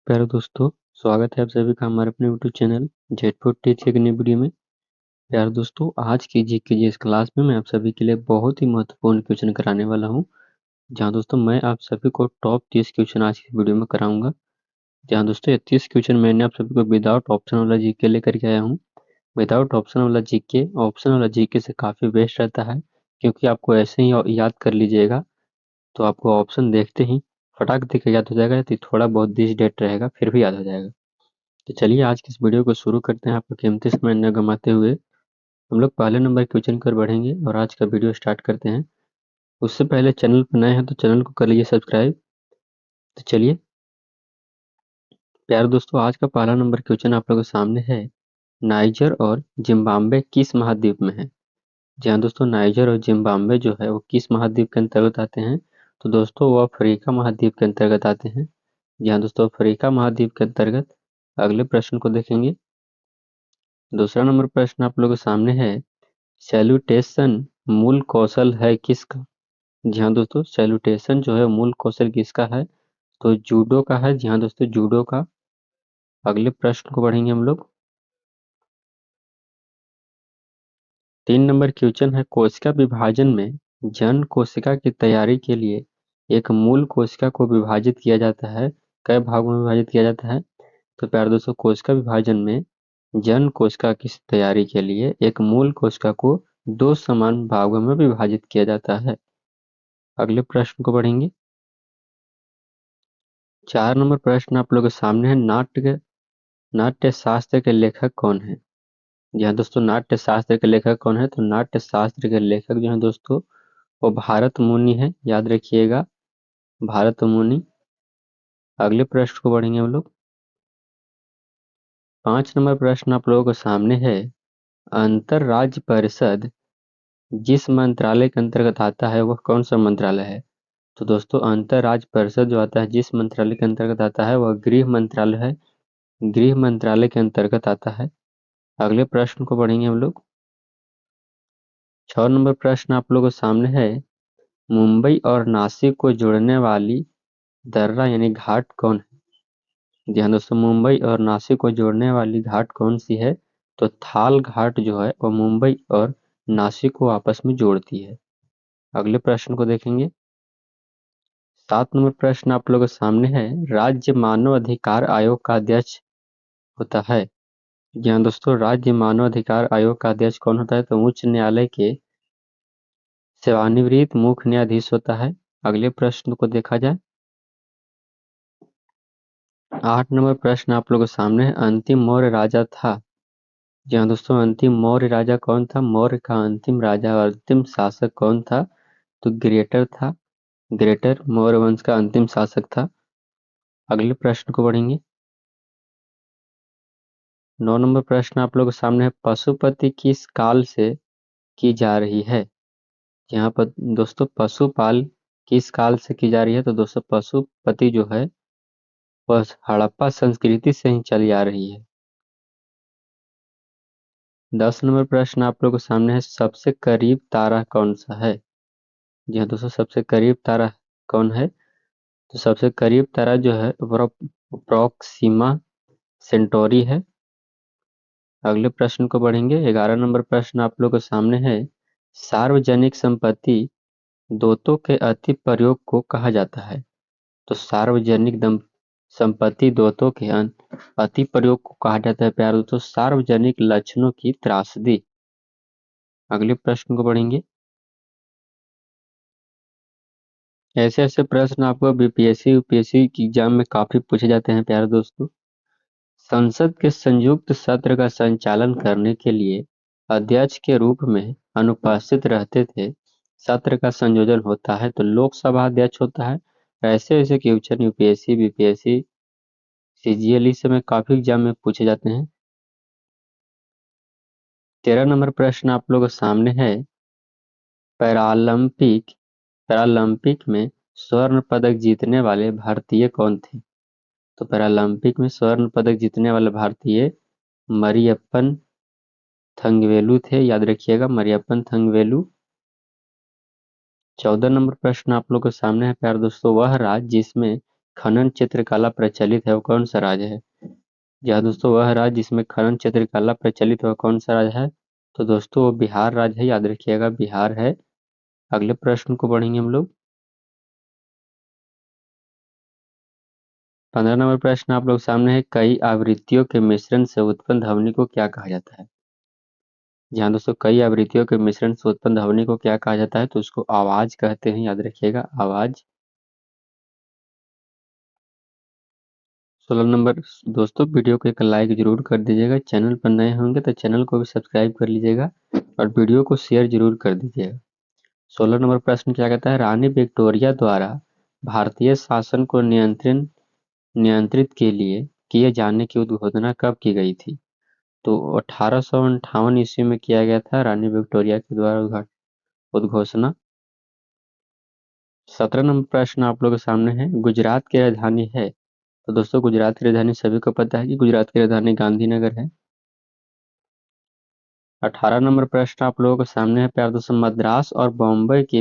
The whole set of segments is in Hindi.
प्यारे दोस्तों, स्वागत है आप सभी का हमारे अपने यूट्यूब चैनल जेट टीच के नई वीडियो में। प्यारे दोस्तों, आज की जीके जी इस क्लास में मैं आप सभी के लिए बहुत ही महत्वपूर्ण क्वेश्चन कराने वाला हूं। जहां दोस्तों मैं आप सभी को टॉप 30 क्वेश्चन आज की वीडियो में कराऊंगा। जहां दोस्तों ये 30 क्वेश्चन मैंने आप सभी को विदाउट ऑप्शन वाला जीके लेकर के आया हूँ। विदाउट ऑप्शन वाला जीके ऑप्शन वाला जीके से काफ़ी बेस्ट रहता है, क्योंकि आपको ऐसे ही याद कर लीजिएगा तो आपको ऑप्शन देखते ही फटाक दे के याद हो जाएगा। तो थोड़ा बहुत दिस डेट रहेगा फिर भी याद हो जाएगा। तो चलिए आज की इस वीडियो को शुरू करते हैं। आपका कीमती समय न गंवाते हुए हम लोग पहले नंबर क्वेश्चन की ओर बढ़ेंगे और आज का वीडियो स्टार्ट करते हैं। उससे पहले चैनल पर नए हैं तो चैनल को कर लीजिए सब्सक्राइब। तो चलिए प्यारे दोस्तों, आज का पहला नंबर क्वेश्चन आप लोगों के सामने है। नाइजर और जिम्बाब्वे किस महाद्वीप में है? जी हाँ दोस्तों, नाइजर और जिम्बाब्वे जो है वो किस महाद्वीप के अंतर्गत आते हैं? तो दोस्तों वो अफ्रीका महाद्वीप के अंतर्गत आते हैं। जी हाँ दोस्तों, अफ्रीका महाद्वीप के अंतर्गत। अगले प्रश्न को देखेंगे। दूसरा नंबर प्रश्न आप लोगों के सामने है। सैल्यूटेशन मूल कौशल है किसका? जी हाँ दोस्तों, सैल्यूटेशन जो है मूल कौशल किसका है? तो जूडो का है। जी हाँ दोस्तों, जूडो का। अगले प्रश्न को बढ़ेंगे हम लोग। 3 नंबर क्वेश्चन है। कोशिका विभाजन में जन कोशिका की तैयारी के लिए एक मूल कोशिका को विभाजित किया जाता है। कई भागों में विभाजित किया जाता है? तो प्यारे दोस्तों, कोशिका विभाजन में जन कोशिका की तैयारी के लिए एक मूल कोशिका को 2 समान भागों में विभाजित किया जाता है। अगले प्रश्न को बढ़ेंगे। 4 नंबर प्रश्न आप लोगों के सामने है। नाट्य शास्त्र के लेखक कौन है? जी हाँ दोस्तों, नाट्य शास्त्र के लेखक कौन है? तो नाट्य शास्त्र के लेखक जो है दोस्तों वो भारत मुनि है। याद रखिएगा, भारत मुनि। अगले प्रश्न को बढ़ेंगे हम लोग। 5 नंबर प्रश्न आप लोगों के सामने है। अंतर राज्य परिषद जिस मंत्रालय के अंतर्गत आता है वह कौन सा मंत्रालय है? तो दोस्तों अंतर राज्य परिषद जो आता है जिस मंत्रालय के अंतर्गत आता है वह गृह मंत्रालय है। गृह मंत्रालय के अंतर्गत आता है। अगले प्रश्न को बढ़ेंगे हम लोग। 6 नंबर प्रश्न आप लोगों के सामने है। मुंबई और नासिक को जोड़ने वाली दर्रा यानी घाट कौन है? जी हाँ दोस्तों, मुंबई और नासिक को जोड़ने वाली घाट कौन सी है? तो थाल घाट जो है वह मुंबई और नासिक को आपस में जोड़ती है। अगले प्रश्न को देखेंगे। 7 नंबर प्रश्न आप लोगों के सामने है। राज्य मानव अधिकार आयोग का अध्यक्ष होता है? जी हाँ दोस्तों, राज्य मानव अधिकार आयोग का अध्यक्ष कौन होता है? तो उच्च न्यायालय के सेवानिवृत्त मुख्य न्यायाधीश होता है। अगले प्रश्न को देखा जाए। 8 नंबर प्रश्न आप लोगों के सामने है। अंतिम मौर्य राजा था? जी हाँ दोस्तों, अंतिम मौर्य राजा कौन था? मौर्य का अंतिम राजा और अंतिम शासक कौन था? तो ग्रेटर था। ग्रेटर मौर्य वंश का अंतिम शासक था। अगले प्रश्न को बढ़ेंगे। 9 नंबर प्रश्न आप लोगों के सामने है। पशुपति किस काल से की जा रही है? यहाँ पर दोस्तों पशुपाल किस काल से की जा रही है? तो दोस्तों पशुपति जो है वह हड़प्पा संस्कृति से ही चली आ रही है। 10 नंबर प्रश्न आप लोगों के सामने है। सबसे करीब तारा कौन सा है? जी हाँ दोस्तों, सबसे करीब तारा कौन है? तो सबसे करीब तारा जो है प्रोक्सिमा सेंटोरी है। अगले प्रश्न को बढ़ेंगे। 11 नंबर प्रश्न आप लोगों के सामने है। सार्वजनिक संपत्ति दोतों के अति प्रयोग को कहा जाता है? तो सार्वजनिक संपत्ति दोतों के अति प्रयोग को कहा जाता है प्यारे दोस्तों सार्वजनिक लक्षणों की त्रासदी। अगले प्रश्न को बढ़ेंगे। ऐसे ऐसे प्रश्न आपको बीपीएससी यूपीएससी की एग्जाम में काफी पूछे जाते हैं प्यारे दोस्तों। संसद के संयुक्त सत्र का संचालन करने के लिए अध्यक्ष के रूप में अनुपस्थित रहते थे। सत्र का संयोजन होता है तो लोकसभा अध्यक्ष होता है। ऐसे ऐसे क्वेश्चन यूपीएससी बीपीएससी सीजीएल से में काफी एग्जाम में पूछे जाते हैं। 13 नंबर प्रश्न आप लोगों के सामने है। पैरालंपिक पैरालंपिक में स्वर्ण पदक जीतने वाले भारतीय कौन थे? तो पैरालंपिक में स्वर्ण पदक जीतने वाले भारतीय मरियप्पन थंगवेलु थे। याद रखिएगा, मरियप्पन थंगवेलु। 14 नंबर प्रश्न आप लोग के सामने है प्यारे दोस्तों। वह राज्य जिसमें खनन चित्रकला प्रचलित है वो कौन सा राज्य है? जी हाँ दोस्तों, वह राज्य जिसमें खनन चित्रकला प्रचलित है वह कौन सा राज्य है? तो दोस्तों वो बिहार राज्य है, याद रखिएगा बिहार है। अगले प्रश्न को पढ़ेंगे हम लोग। 15 नंबर प्रश्न आप लोग सामने है, कई आवृत्तियों के मिश्रण से उत्पन्न ध्वनि को क्या कहा जाता है? जी हाँ दोस्तों, कई आवृत्तियों के मिश्रण से उत्पन्न ध्वनि को क्या कहा जाता है? तो उसको आवाज कहते हैं, याद रखिएगा आवाज। 16 नंबर दोस्तों, वीडियो को एक लाइक जरूर कर दीजिएगा, चैनल पर नए होंगे तो चैनल को भी सब्सक्राइब कर लीजिएगा और वीडियो को शेयर जरूर कर दीजिएगा। 16 नंबर प्रश्न क्या कहता है, रानी विक्टोरिया द्वारा भारतीय शासन को नियंत्रित के लिए किए जाने की उद्घोषणा कब की गई थी? तो 1858 ईस्वी में किया गया था रानी विक्टोरिया के द्वारा उद्घोषणा। 17 नंबर प्रश्न आप लोगों के सामने है, गुजरात की राजधानी है? तो दोस्तों गुजरात की राजधानी सभी को पता है कि गुजरात की राजधानी गांधीनगर है। 18 नंबर प्रश्न आप लोगों के सामने है, प्यारे दोस्तों, मद्रास और बॉम्बे की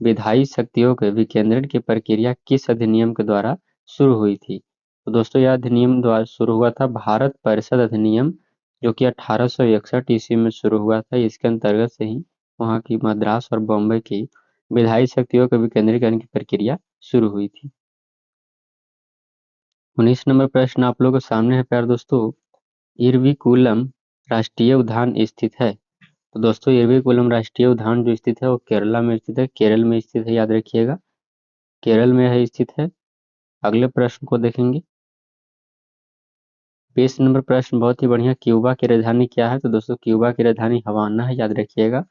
विधायी शक्तियों के विकेंद्रीकरण की प्रक्रिया किस अधिनियम के द्वारा शुरू हुई थी? तो दोस्तों यह अधिनियम द्वारा शुरू हुआ था भारत परिषद अधिनियम, जो कि 1861 ईस्वी में शुरू हुआ था। इसके अंतर्गत से ही वहाँ की मद्रास और बॉम्बे की विधायी शक्तियों के विकेंद्रीकरण की प्रक्रिया शुरू हुई थी। 19 नंबर प्रश्न आप लोगों के सामने है, प्यारे दोस्तों, इरविकुलम राष्ट्रीय उद्यान स्थित है? तो दोस्तों इरविकुलम राष्ट्रीय उद्यान जो स्थित है वो केरला में स्थित है, केरल में स्थित है, याद रखिएगा केरल में है स्थित है। अगले प्रश्न को देखेंगे। 20 नंबर प्रश्न बहुत ही बढ़िया, क्यूबा की राजधानी क्या है? तो दोस्तों क्यूबा की राजधानी हवाना है, याद रखिएगा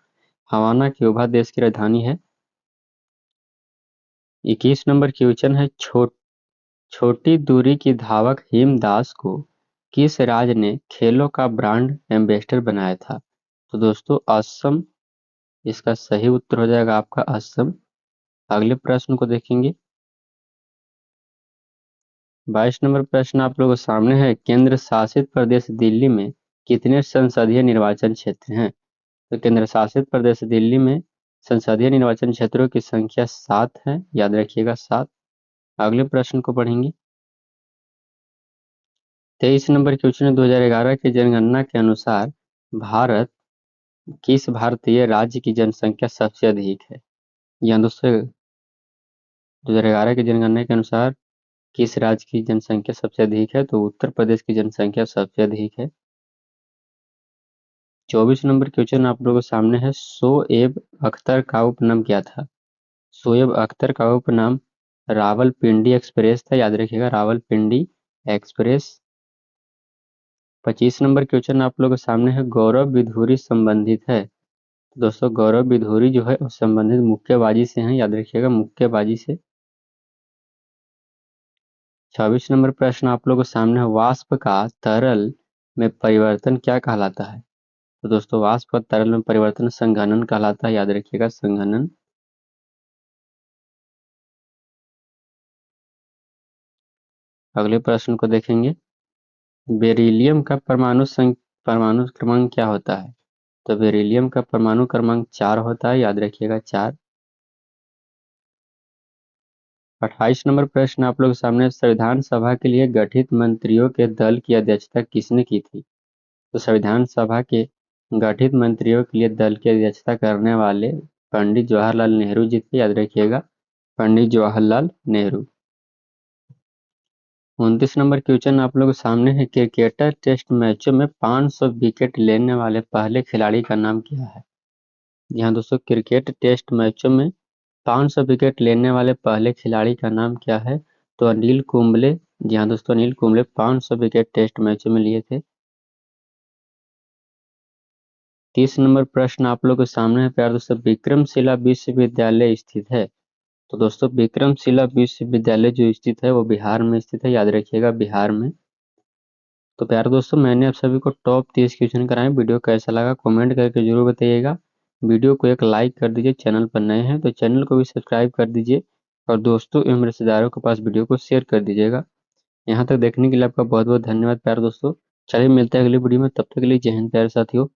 हवाना क्यूबा देश की राजधानी है। 21 नंबर क्वेश्चन है, छोटी दूरी की धावक हिमा दास को किस राज्य ने खेलों का ब्रांड एम्बेसडर बनाया था? तो दोस्तों असम इसका सही उत्तर हो जाएगा आपका असम। अगले प्रश्न को देखेंगे। 22 नंबर प्रश्न आप लोगों के सामने है, केंद्र शासित प्रदेश दिल्ली में कितने संसदीय निर्वाचन क्षेत्र हैं? तो केंद्र शासित प्रदेश दिल्ली में संसदीय निर्वाचन क्षेत्रों की संख्या 7 है, याद रखिएगा 7। अगले प्रश्न को पढ़ेंगे। 23 नंबर क्वेश्चन है, 2011 की जनगणना के अनुसार भारत किस भारतीय राज्य की जनसंख्या सबसे अधिक है? यहाँ दोस्तों 2011 की जनगणना के अनुसार किस राज्य की जनसंख्या सबसे अधिक है? तो उत्तर प्रदेश की जनसंख्या सबसे अधिक है। 24 नंबर क्वेश्चन आप लोगों के सामने है, शोएब अख्तर का उपनाम क्या था? शोएब अख्तर का उपनाम रावलपिंडी एक्सप्रेस था, याद रखिएगा रावलपिंडी एक्सप्रेस। 25 नंबर क्वेश्चन आप लोगों के सामने है, गौरव बिधूरी संबंधित है? दोस्तों गौरव बिधूरी जो है संबंधित मुक्केबाजी से हैं, याद रखिएगा मुक्केबाजी से। 26 नंबर प्रश्न आप लोगों के सामने है, वाष्प का तरल में परिवर्तन क्या कहलाता है? तो दोस्तों वाष्प का तरल में परिवर्तन संघनन कहलाता है, याद रखिएगा संघनन। अगले प्रश्न को देखेंगे। बेरिलियम का परमाणु क्रमांक क्या होता है? तो बेरिलियम का परमाणु क्रमांक 4 होता है, याद रखिएगा 4। 28 नंबर प्रश्न आप लोग के सामने, संविधान सभा के लिए गठित मंत्रियों के दल की अध्यक्षता किसने की थी? तो संविधान सभा के गठित मंत्रियों के लिए दल की अध्यक्षता करने वाले पंडित जवाहरलाल नेहरू जी थे, याद रखिएगा पंडित जवाहरलाल नेहरू। 29 नंबर क्वेश्चन आप लोगों के सामने है, क्रिकेटर टेस्ट मैचों में 500 विकेट लेने वाले पहले खिलाड़ी का नाम क्या है? जी हाँ दोस्तों, क्रिकेट टेस्ट मैचों में 500 विकेट लेने वाले पहले खिलाड़ी का नाम क्या है? तो अनिल कुंबले। जी हाँ दोस्तों, अनिल कुंबले 500 विकेट टेस्ट मैचों में लिए थे। 30 नंबर प्रश्न आप लोग के सामने है, प्यारे दोस्तों, विक्रमशिला विश्वविद्यालय स्थित है? तो दोस्तों विक्रमशिला विश्वविद्यालय जो स्थित है वो बिहार में स्थित है, याद रखिएगा बिहार में। तो प्यारे दोस्तों मैंने आप सभी को टॉप 30 क्वेश्चन कराए, वीडियो कैसा लगा कमेंट करके जरूर बताइएगा। वीडियो को एक लाइक कर दीजिए, चैनल पर नए हैं तो चैनल को भी सब्सक्राइब कर दीजिए और दोस्तों एवं रिश्तेदारों के पास वीडियो को शेयर कर दीजिएगा। यहाँ तक देखने के लिए आपका बहुत बहुत धन्यवाद प्यारे दोस्तों। चलिए मिलते हैं अगली वीडियो में, तब तक के लिए जय हिंद प्यारे साथियों।